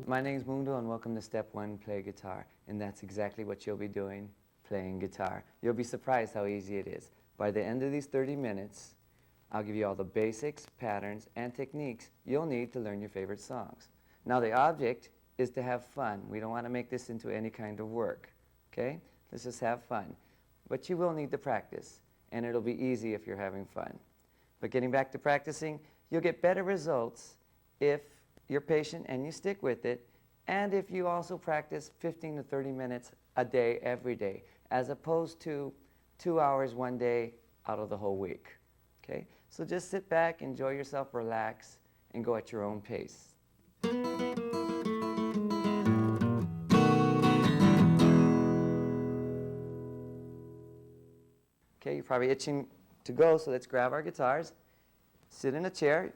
My name's Mundo and welcome to Step 1, Play Guitar. And that's exactly what you'll be doing, playing guitar. You'll be surprised how easy it is. By the end of these 30 minutes, I'll give you all the basics, patterns, and techniques you'll need to learn your favorite songs. Now the object is to have fun. We don't want to make this into any kind of work, okay? Let's just have fun. But you will need to practice, and it'll be easy if you're having fun. But getting back to practicing, you'll get better results if you're patient and you stick with it, and if you also practice 15 to 30 minutes a day, every day, as opposed to 2 hours one day out of the whole week. Okay? So just sit back, enjoy yourself, relax, and go at your own pace. Okay, you're probably itching to go, so let's grab our guitars, sit in a chair.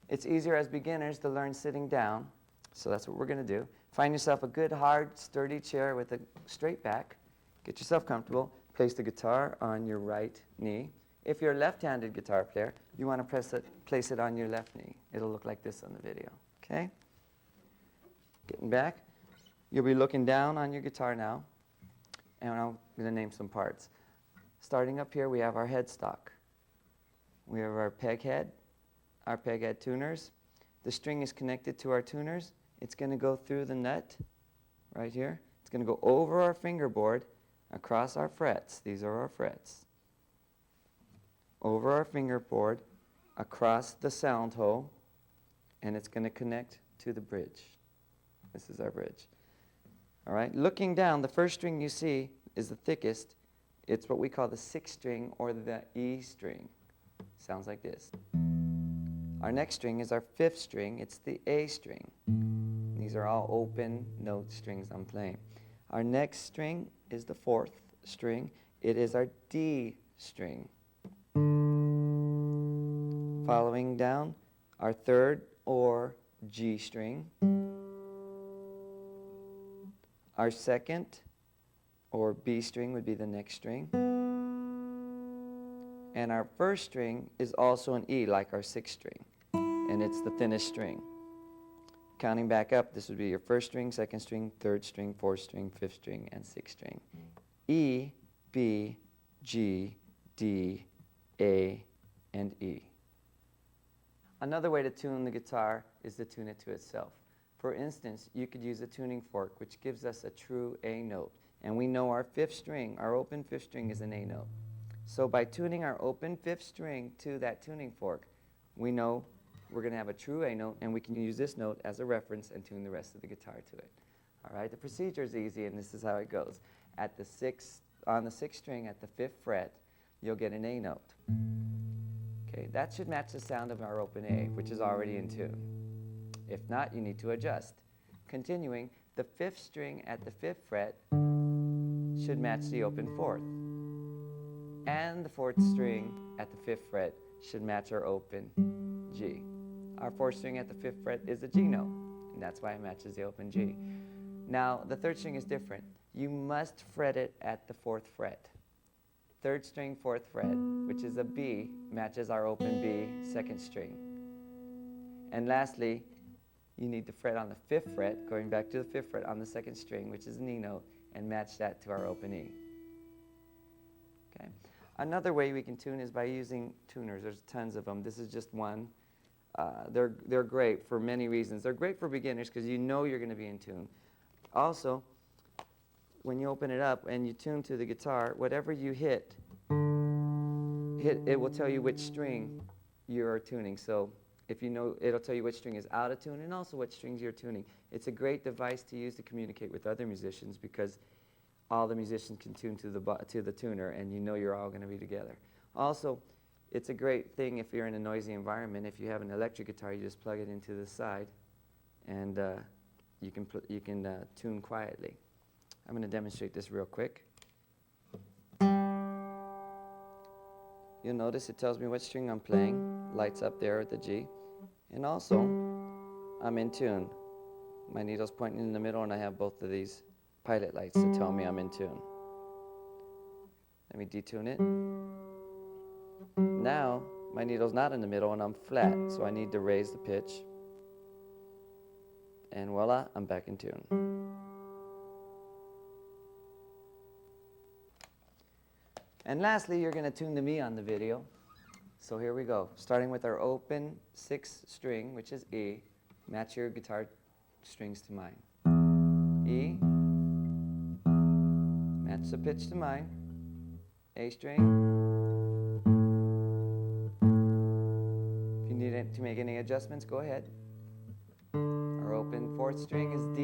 It's easier as beginners to learn sitting down, so that's what we're going to do. Find yourself a good, hard, sturdy chair with a straight back. Get yourself comfortable. Place the guitar on your right knee. If you're a left-handed guitar player, you want to place it on your left knee. It'll look like this on the video, okay? Getting back. You'll be looking down on your guitar now, and I'm going to name some parts. Starting up here, we have our headstock. We have our peg head tuners. The string is connected to our tuners. It's going to go through the nut right here. It's going to go over our fingerboard, across our frets. These are our frets. Over our fingerboard, across the sound hole, and it's going to connect to the bridge. This is our bridge. All right, looking down, the first string you see is the thickest. It's what we call the 6th string or the E string. Sounds like this. Our next string is our 5th string. It's the A string. These are all open note strings I'm playing. Our next string is the 4th string. It is our D string. Following down, our 3rd or G string. Our 2nd or B string would be the next string. And our 1st string is also an E, like our 6th string. And it's the thinnest string. Counting back up, this would be your 1st string, 2nd string, 3rd string, 4th string, 5th string, and 6th string. E, B, G, D, A, and E. Another way to tune the guitar is to tune it to itself. For instance, you could use a tuning fork, which gives us a true A note. And we know our 5th string, our open 5th string, is an A note. So by tuning our open 5th string to that tuning fork, we know we're going to have a true A note, and we can use this note as a reference and tune the rest of the guitar to it. All right, the procedure is easy, and this is how it goes. At the 6th, on the 6th string at the 5th fret, you'll get an A note. Okay, that should match the sound of our open A, which is already in tune. If not, you need to adjust. Continuing, the 5th string at the 5th fret should match the open 4th. And the 4th string at the 5th fret should match our open G. Our 4th string at the 5th fret is a G note, and that's why it matches the open G. Now, the 3rd string is different. You must fret it at the 4th fret. 3rd string, 4th fret, which is a B, matches our open B, 2nd string. And lastly, you need to fret on the 5th fret, going back to the 5th fret on the 2nd string, which is an E note, and match that to our open E. Okay. Another way we can tune is by using tuners. There's tons of them. This is just one. They're great for many reasons. They're great for beginners because you know you're going to be in tune. Also, when you open it up and you tune to the guitar, whatever you hit, it will tell you which string you're tuning. So if you know, it'll tell you which string is out of tune and also what strings you're tuning. It's a great device to use to communicate with other musicians because all the musicians can tune to the tuner, and you know you're all going to be together. Also, it's a great thing if you're in a noisy environment. If you have an electric guitar, you just plug it into the side, and you can tune quietly. I'm going to demonstrate this real quick. You'll notice it tells me what string I'm playing, lights up there at the G, and also I'm in tune. My needle's pointing in the middle, and I have both of these pilot lights to tell me I'm in tune. Let me detune it. Now, my needle's not in the middle and I'm flat, so I need to raise the pitch And voila, I'm back in tune. And lastly, you're going to tune to me on the video. So here we go. Starting with our open 6th string, which is E. Match your guitar strings to mine. E. Match the pitch to mine. A string. If you need to make any adjustments, go ahead. Our open 4th string is D.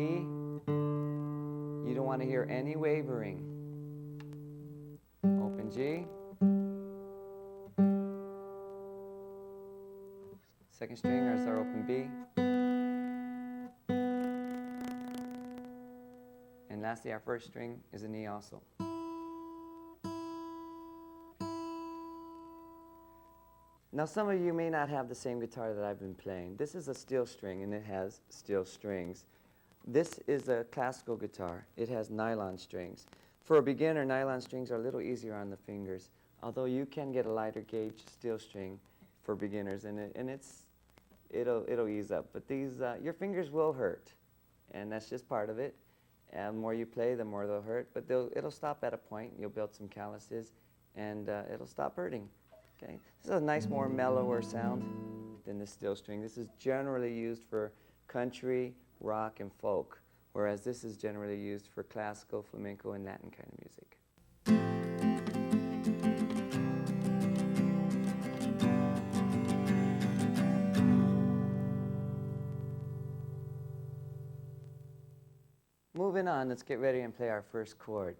You don't want to hear any wavering. Open G. 2nd string is our open B. And lastly, our 1st string is an E also. Now some of you may not have the same guitar that I've been playing. This is a steel string and it has steel strings. This is a classical guitar. It has nylon strings. For a beginner, nylon strings are a little easier on the fingers, although you can get a lighter gauge steel string for beginners, and it'll ease up. But these, your fingers will hurt, and that's just part of it. And the more you play, the more they'll hurt. But it'll stop at a point. You'll build some calluses, and it'll stop hurting. Okay. This is a nice, more mellower sound than the steel string. This is generally used for country, rock, and folk, whereas this is generally used for classical, flamenco, and Latin kind of music. Moving on, let's get ready and play our first chord.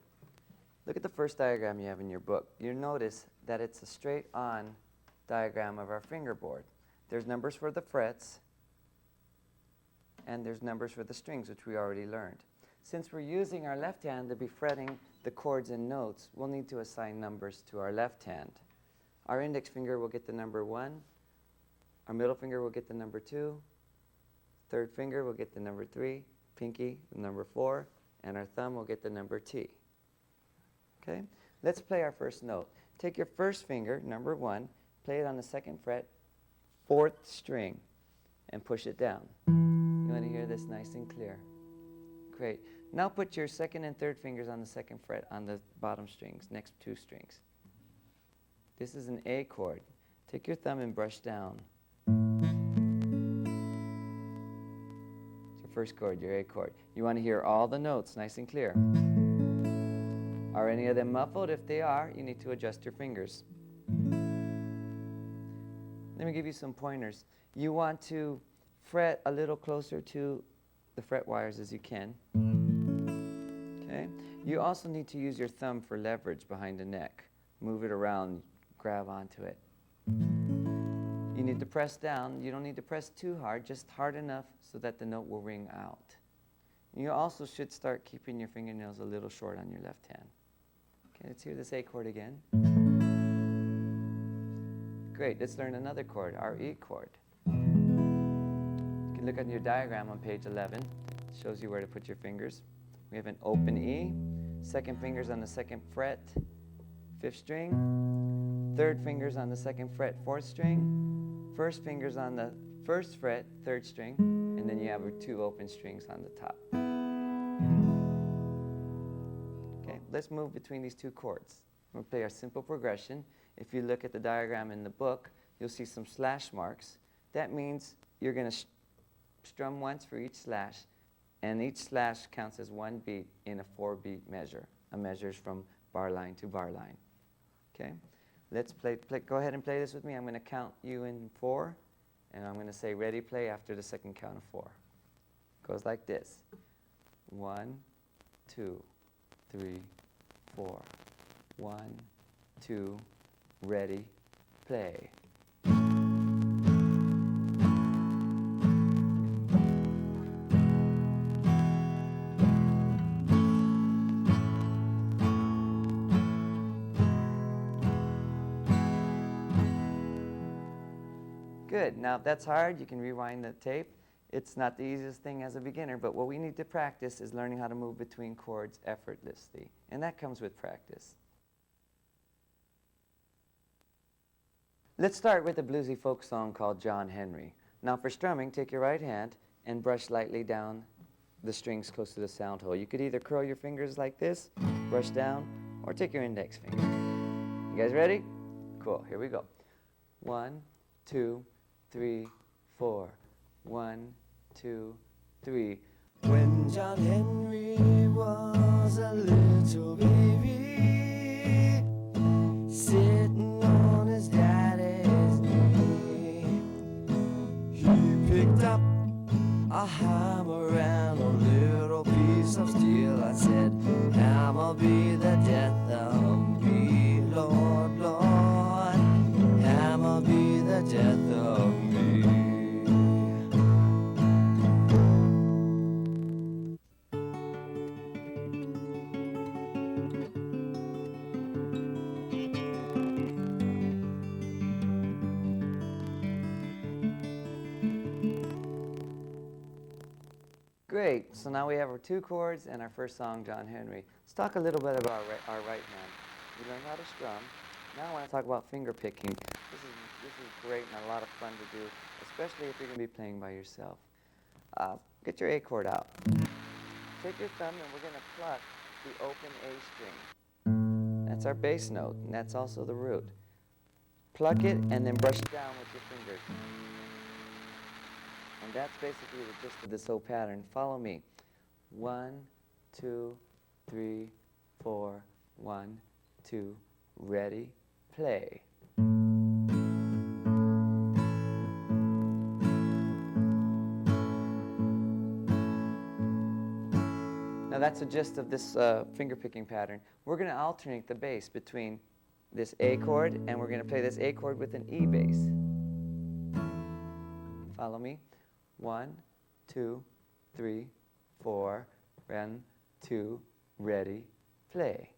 Look at the first diagram you have in your book. You'll notice that it's a straight-on diagram of our fingerboard. There's numbers for the frets, and there's numbers for the strings, which we already learned. Since we're using our left hand to be fretting the chords and notes, we'll need to assign numbers to our left hand. Our index finger will get the number 1, our middle finger will get the number 2, third finger will get the number 3, pinky the number 4, and our thumb will get the number T. Okay? Let's play our first note. Take your first finger, number 1, play it on the 2nd fret, 4th string, and push it down. You want to hear this nice and clear? Great. Now put your 2nd and 3rd fingers on the 2nd fret on the bottom strings, next 2 strings. This is an A chord. Take your thumb and brush down. It's your first chord, your A chord. You want to hear all the notes nice and clear. Are any of them muffled? If they are, you need to adjust your fingers. Let me give you some pointers. You want to fret a little closer to the fret wires as you can. Okay? You also need to use your thumb for leverage behind the neck. Move it around, grab onto it. You need to press down. You don't need to press too hard, just hard enough so that the note will ring out. You also should start keeping your fingernails a little short on your left hand. Okay, let's hear this A chord again. Great, let's learn another chord, our E chord. You can look at your diagram on page 11. It shows you where to put your fingers. We have an open E, 2nd finger's on the 2nd fret, 5th string, 3rd finger's on the 2nd fret, 4th string, 1st finger's on the 1st fret, 3rd string, and then you have your 2 open strings on the top. Okay, let's move between these 2 chords. We'll play our simple progression. If you look at the diagram in the book, you'll see some slash marks. That means you're going to strum once for each slash, and each slash counts as 1 beat in a 4-beat measure. A measure is from bar line to bar line. Okay? Let's play. Go ahead and play this with me. I'm going to count you in 4, and I'm going to say ready, play after the 2nd count of 4. It goes like this. 1, 2, 3, 4. 1, 2, ready, play. Good. Now, if that's hard, you can rewind the tape. It's not the easiest thing as a beginner, but what we need to practice is learning how to move between chords effortlessly, and that comes with practice. Let's start with a bluesy folk song called John Henry. Now for strumming, take your right hand and brush lightly down the strings close to the sound hole. You could either curl your fingers like this, brush down, or take your index finger. You guys ready? Cool, here we go. 1, 2, 3, 4. 1, 2, 3. When John Henry was a little baby, sitting on his daddy's knee, he picked up a hammer and a little piece of steel. I said, hammer be the death of me, Lord, Lord, hammer be the death of me. Great, so now we have our 2 chords and our first song, John Henry. Let's talk a little bit about our right hand. We learned how to strum. Now I want to talk about finger picking. This is great and a lot of fun to do, especially if you're going to be playing by yourself. Get your A chord out. Take your thumb and we're going to pluck the open A string. That's our bass note, and that's also the root. Pluck it and then brush it down with your fingers. And that's basically the gist of this whole pattern. Follow me. 1, 2, 3, 4. 1, 2, ready, play. Now that's the gist of this finger picking pattern. We're going to alternate the bass between this A chord and we're going to play this A chord with an E bass. Follow me. 1, 2, 3, 4. 1, 2, ready, play.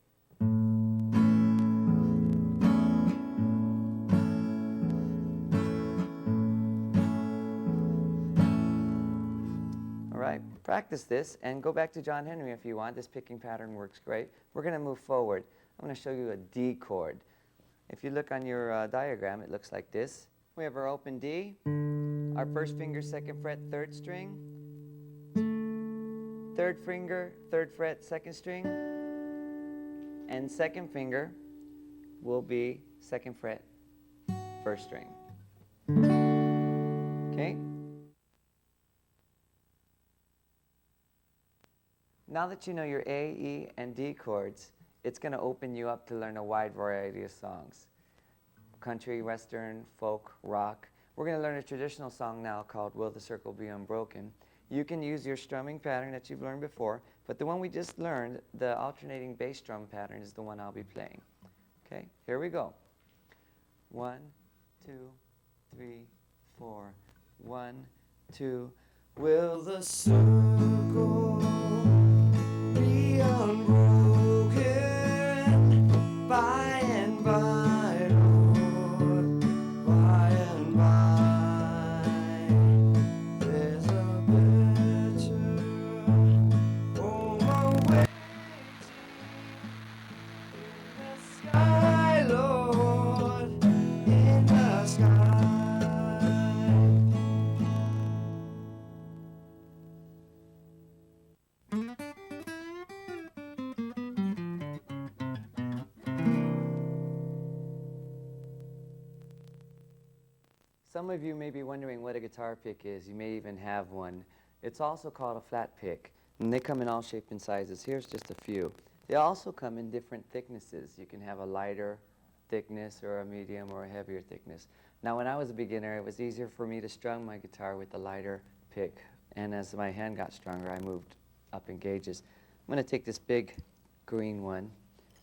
All right, practice this and go back to John Henry if you want. This picking pattern works great. We're going to move forward. I'm going to show you a D chord. If you look on your diagram, it looks like this. We have our open D. Our first finger, 2nd fret, 3rd string. 3rd finger, 3rd fret, 2nd string. And 2nd finger will be 2nd fret, 1st string. Okay? Now that you know your A, E, and D chords, it's going to open you up to learn a wide variety of songs. Country, western, folk, rock. We're going to learn a traditional song now called Will the Circle Be Unbroken. You can use your strumming pattern that you've learned before, but the one we just learned, the alternating bass drum pattern, is the one I'll be playing. Okay, here we go. 1, 2, 3, 4. 1, 2. Will the circle be unbroken by and by, Lord, by and by? There's a better home awaiting in the sky, Lord, in the sky. Some of you may be wondering what a guitar pick is. You may even have one. It's also called a flat pick, and they come in all shapes and sizes. Here's just a few. They also come in different thicknesses. You can have a lighter thickness or a medium or a heavier thickness. Now, when I was a beginner, it was easier for me to strum my guitar with the lighter pick, and as my hand got stronger, I moved up in gauges. I'm going to take this big green one,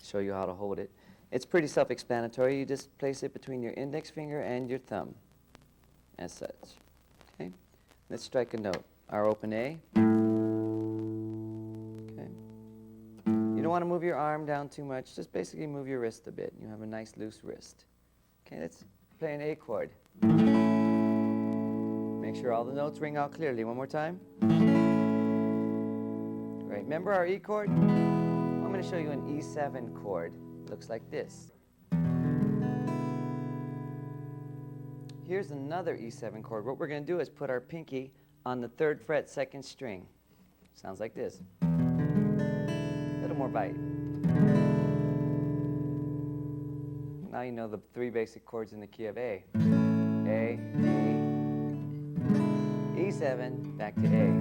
show you how to hold it. It's pretty self-explanatory. You just place it between your index finger and your thumb, as such. Okay, let's strike a note. Our open A. Okay. You don't want to move your arm down too much. Just basically move your wrist a bit. You have a nice loose wrist. Okay, let's play an A chord. Make sure all the notes ring out clearly. One more time. Great. Remember our E chord? I'm going to show you an E7 chord. Looks like this. Here's another E7 chord. What we're going to do is put our pinky on the 3rd fret, 2nd string. Sounds like this. A little more bite. Now you know the 3 basic chords in the key of A. A, E, E7, back to A.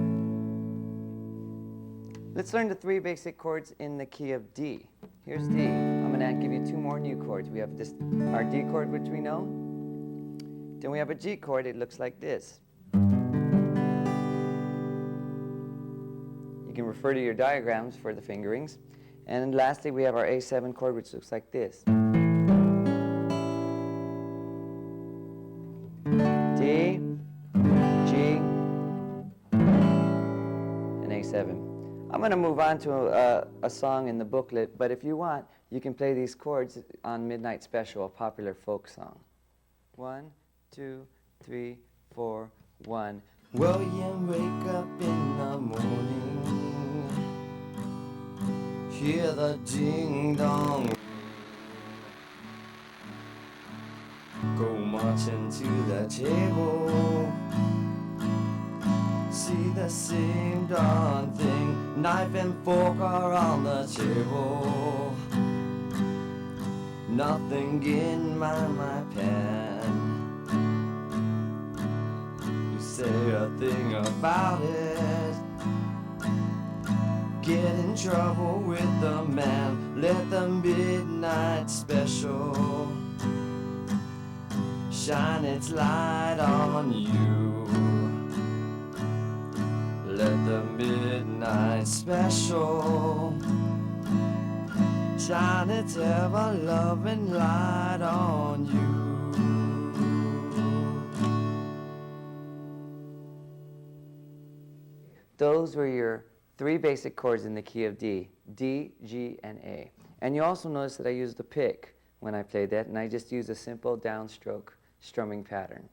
Let's learn the 3 basic chords in the key of D. Here's D. I'm going to give you 2 more new chords. We have this, our D chord, which we know. Then we have a G chord. It looks like this. You can refer to your diagrams for the fingerings. And lastly, we have our A7 chord, which looks like this. D, G, and A7. I'm going to move on to a song in the booklet, but if you want, you can play these chords on Midnight Special, a popular folk song. 1, 2, 3, 4, 1. William, wake up in the morning, hear the ding-dong, go marching to the table, see the same darn thing, knife and fork are on the table, nothing in my pen, you say a thing about it, get in trouble with the man, let the midnight special shine its light on you. Let the midnight special shine its ever-loving light on you. Those were your 3 basic chords in the key of D. D, G, and A. And you also notice that I used a pick when I played that, and I just used a simple downstroke strumming pattern.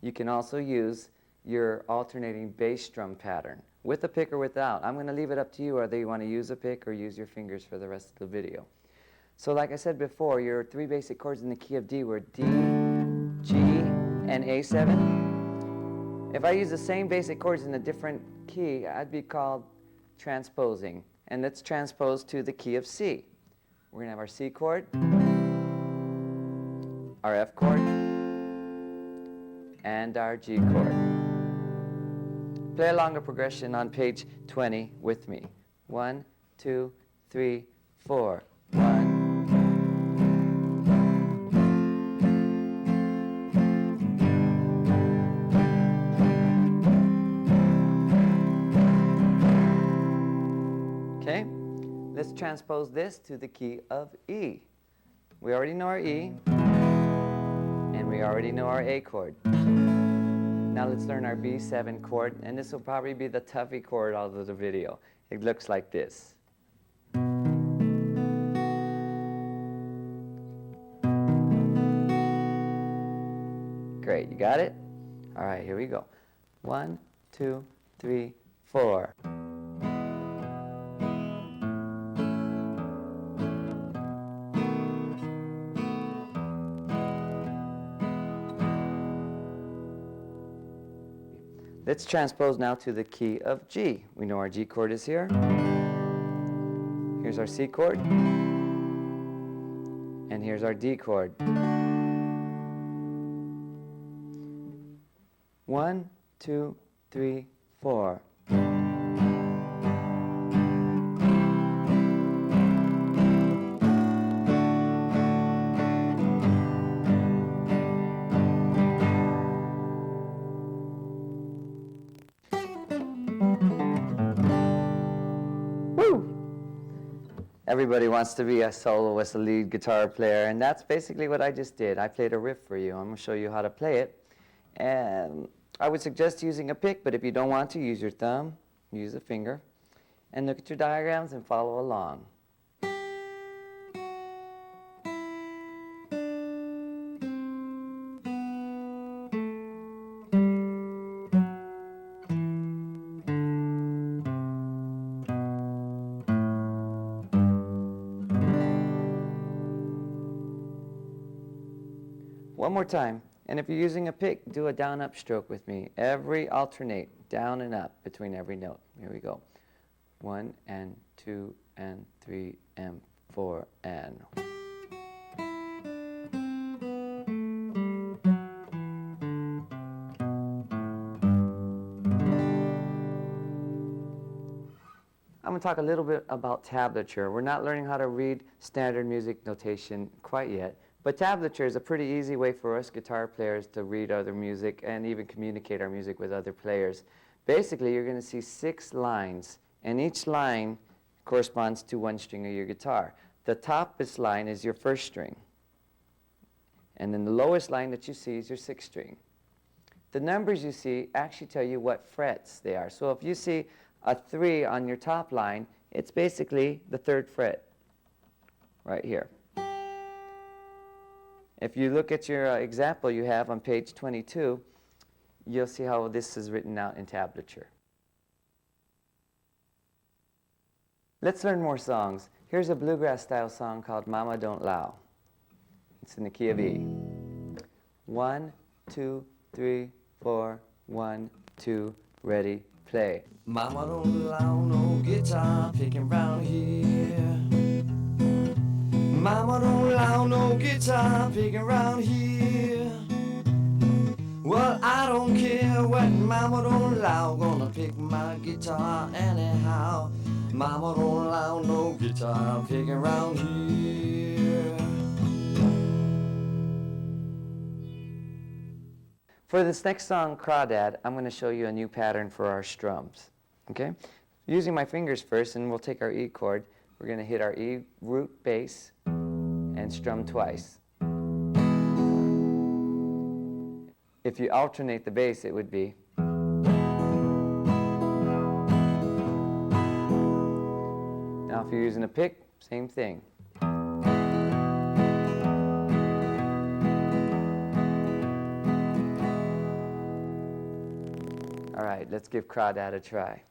You can also use your alternating bass strum pattern with a pick or without. I'm going to leave it up to you whether you want to use a pick or use your fingers for the rest of the video. So like I said before, your 3 basic chords in the key of D were D, G, and A7. If I use the same basic chords in a different key, I'd be called transposing. And let's transpose to the key of C. We're going to have our C chord, our F chord, and our G chord. Play along the progression on page 20 with me. 1, 2, 3, 4. 1. Okay, let's transpose this to the key of E. We already know our E, and we already know our A chord. Now let's learn our B7 chord, and this will probably be the toughie chord out of the video. It looks like this. Great, you got it? All right, here we go. 1, 2, 3, 4. Let's transpose now to the key of G. We know our G chord is here. Here's our C chord. And here's our D chord. 1, 2, 3, 4. Everybody wants to be a soloist, a lead guitar player, and that's basically what I just did. I played a riff for you. I'm going to show you how to play it. And I would suggest using a pick, but if you don't want to, use your thumb, use a finger, and look at your diagrams and follow along. One more time. And if you're using a pick, do a down-up stroke with me. Alternate, down and up between every note. Here we go. 1 and 2 and 3 and 4 and... I'm going to talk a little bit about tablature. We're not learning how to read standard music notation quite yet, but tablature is a pretty easy way for us guitar players to read other music and even communicate our music with other players. Basically, you're going to see 6 lines, and each line corresponds to one string of your guitar. The toppest line is your first string, and then the lowest line that you see is your 6th string. The numbers you see actually tell you what frets they are. So if you see a 3 on your top line, it's basically the 3rd fret right here. If you look at your example you have on page 22, you'll see how this is written out in tablature. Let's learn more songs. Here's a bluegrass style song called Mama Don't 'Low. It's in the key of E. 1, 2, 3, 4, 1, 2, ready, play. Mama don't allow no guitar picking round here. Mama don't allow no guitar picking round here. Well, I don't care what Mama don't allow, gonna pick my guitar anyhow. Mama don't allow no guitar picking round here. For this next song, Crawdad, I'm going to show you a new pattern for our strums. Okay? Using my fingers first, and we'll take our E chord. We're going to hit our E root bass and strum twice. If you alternate the bass, it would be. Now if you're using a pick, same thing. All right, let's give Crawdad a try.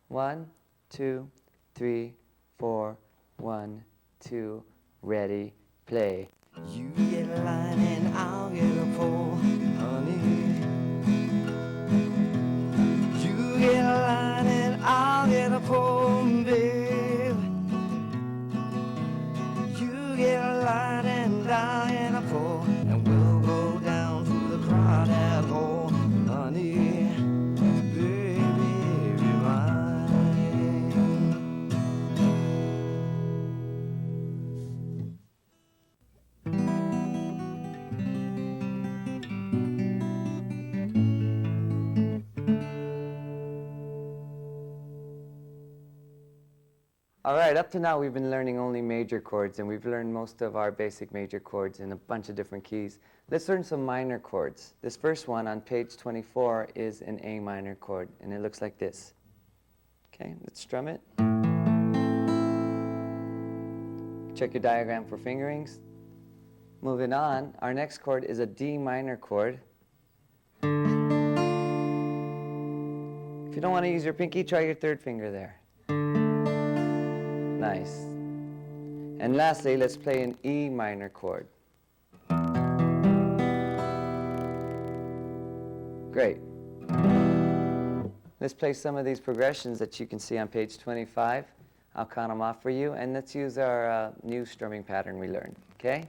1, 2, 3, 4, 1, 2, ready, play. You get a line and I'll get a pole, honey. You get a line and I'll get a pole, babe. You get a line and I'll get a pole, and we'll go down to the crawdad hole, honey. Baby, be mine. All right, up to now we've been learning only major chords, and we've learned most of our basic major chords in a bunch of different keys. Let's learn some minor chords. This first one on page 24 is an A minor chord, and it looks like this. Okay, let's strum it. Check your diagram for fingerings. Moving on, our next chord is a D minor chord. If you don't want to use your pinky, try your 3rd finger there. Nice. And lastly, let's play an E minor chord. Great. Let's play some of these progressions that you can see on page 25. I'll count them off for you, and let's use our new strumming pattern we learned, okay?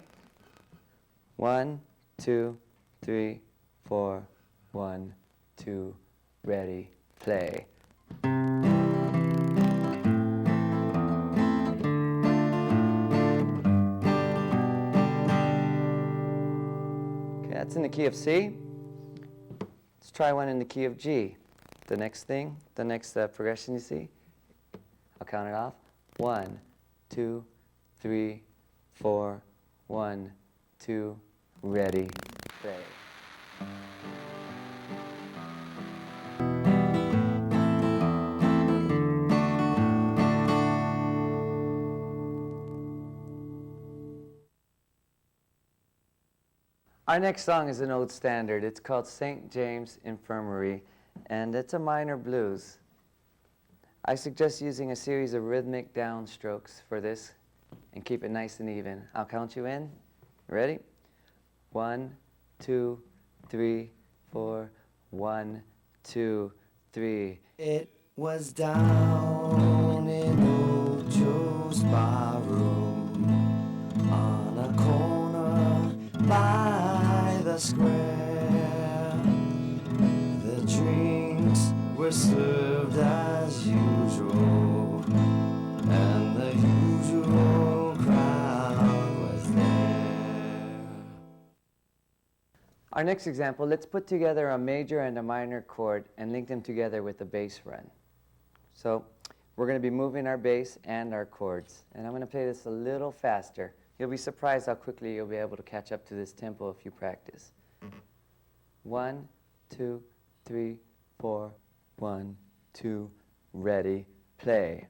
1, 2, 3, 4, 1, 2, ready, play. That's in the key of C. Let's try one in the key of G. The next progression you see. I'll count it off. 1, 2, 3, 4, 1, 2, ready, play. Our next song is an old standard. It's called St. James Infirmary, and it's a minor blues. I suggest using a series of rhythmic downstrokes for this and keep it nice and even. I'll count you in. Ready? 1, 2, 3, 4. 1, 2, 3. It was down in old Joe's barroom on a corner by the square. The drinks were served as usual, and the usual crowd was there. Our next example, let's put together a major and a minor chord and link them together with a bass run. So we're going to be moving our bass and our chords. And I'm going to play this a little faster. You'll be surprised how quickly you'll be able to catch up to this tempo if you practice. 1, 2, 3, 4. 1, 2, ready, play.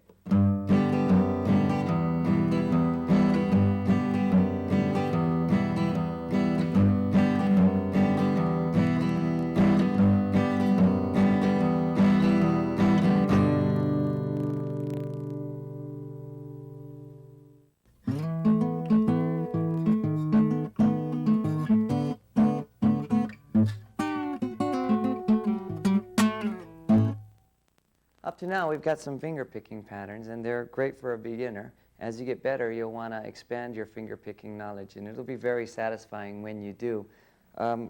Up to now, we've got some finger picking patterns, and they're great for a beginner. As you get better, you'll want to expand your finger picking knowledge, and it'll be very satisfying when you do.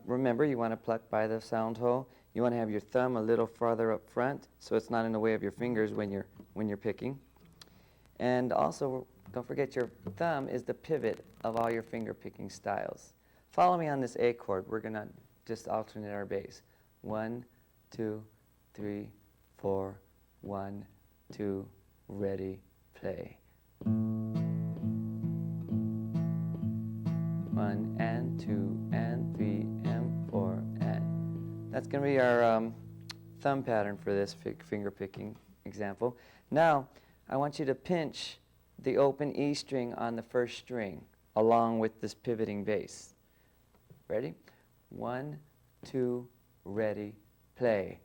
Remember, you want to pluck by the sound hole. You want to have your thumb a little farther up front, so it's not in the way of your fingers when you're picking. And also, don't forget your thumb is the pivot of all your finger picking styles. Follow me on this A chord. We're going to just alternate our bass. 1, 2, 3, 4. 1, 2, ready, play. 1 and 2 and 3 and 4 and. That's going to be our thumb pattern for this finger picking example. Now, I want you to pinch the open E string on the first string along with this pivoting bass. Ready? 1, 2, ready, play.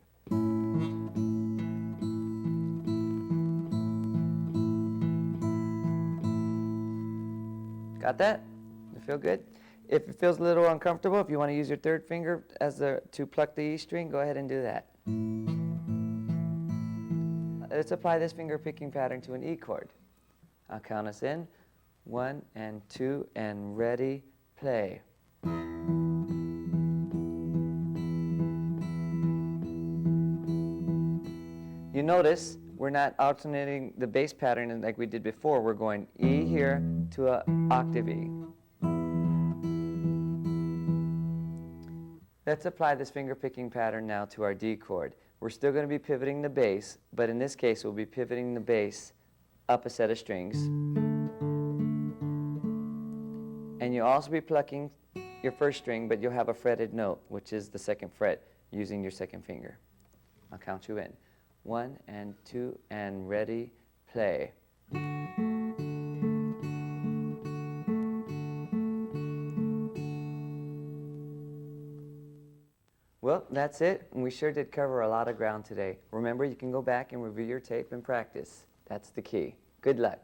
Got that? You feel good? If it feels a little uncomfortable, if you want to use your third finger to pluck the E string, go ahead and do that. Let's apply this finger picking pattern to an E chord. I'll count us in. 1 and 2 and ready, play. You notice we're not alternating the bass pattern like we did before. We're going E here to an octave E. Let's apply this finger picking pattern now to our D chord. We're still going to be pivoting the bass, but in this case we'll be pivoting the bass up a set of strings. And you'll also be plucking your first string, but you'll have a fretted note, which is the second fret, using your second finger. I'll count you in. 1 and 2 and ready, play. Well, that's it. And we sure did cover a lot of ground today. Remember, you can go back and review your tape and practice. That's the key. Good luck.